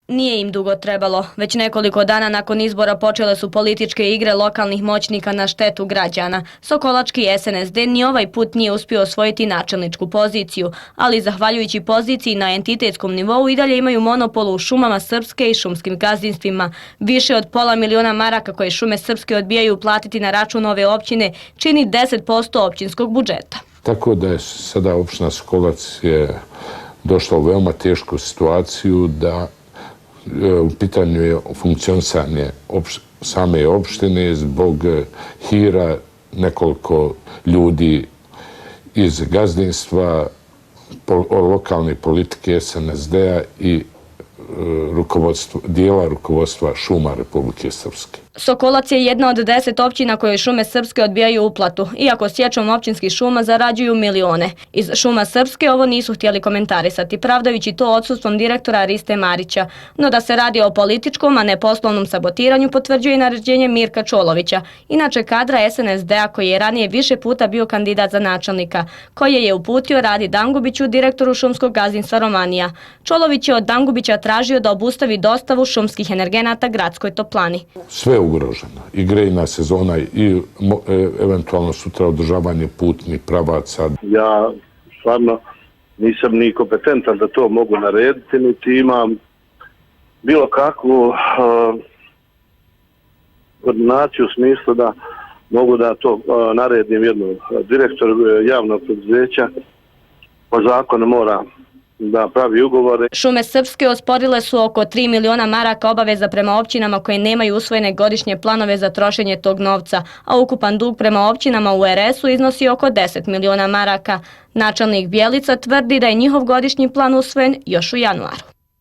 Nije im dugo trebalo. Već nekoliko dana nakon izbora počele su političke igre lokalnih moćnika na štetu građana. Sokolački SNSD ni ovaj put nije uspio osvojiti načelničku poziciju, ali zahvaljujući poziciji na entitetskom nivou i dalje imaju monopol u šumama Srpske i šumskim gazdinstvima. Više od pola miliona maraka koje šume Srpske odbijaju platiti na račun ove općine čini 10% općinskog budžeta. Tako da je sada opština Sokolac došla u veoma tešku situaciju da u pitanju je funkcionisanje same opštine zbog hira nekoliko ljudi iz gazdinstva, lokalne politike SNSD-a i dijela rukovodstva šuma Republike Srpske. Sokolac je jedna od 10 općina koje šume Srpske odbijaju uplatu, iako sječom općinskih šuma zarađuju milione. Iz šuma Srpske ovo nisu htjeli komentarisati, pravdajući to odsustvom direktora Riste Marića. No da se radi o političkom, a ne poslovnom sabotiranju, potvrđuje i naređenje Mirka Čolovića, inače kadra SNSD-a koji je ranije više puta bio kandidat za načelnika, koje je uputio Radi Dangubiću, direktoru šumskog gazdinstva Romanija. Čolović je od Dangubića tražio da obustavi dostavu šumskih energenata gradskoj toplani. Sve je ugroženo. I grejna sezona i eventualno sutra održavanje putnih pravaca. Ja stvarno nisam ni kompetentan da to mogu narediti, niti imam bilo kakvu koordinaciju u smislu da mogu da to naredim jednom direktoru javnog preduzeća. Po zakonu mora da pravi ugovore. Šume Srpske osporile su oko 3 miliona maraka obaveza prema općinama koje nemaju usvojene godišnje planove za trošenje tog novca, a ukupan dug prema općinama u RS-u iznosi oko 10 miliona maraka. Načelnik Bjelica tvrdi da je njihov godišnji plan usvojen još u januaru.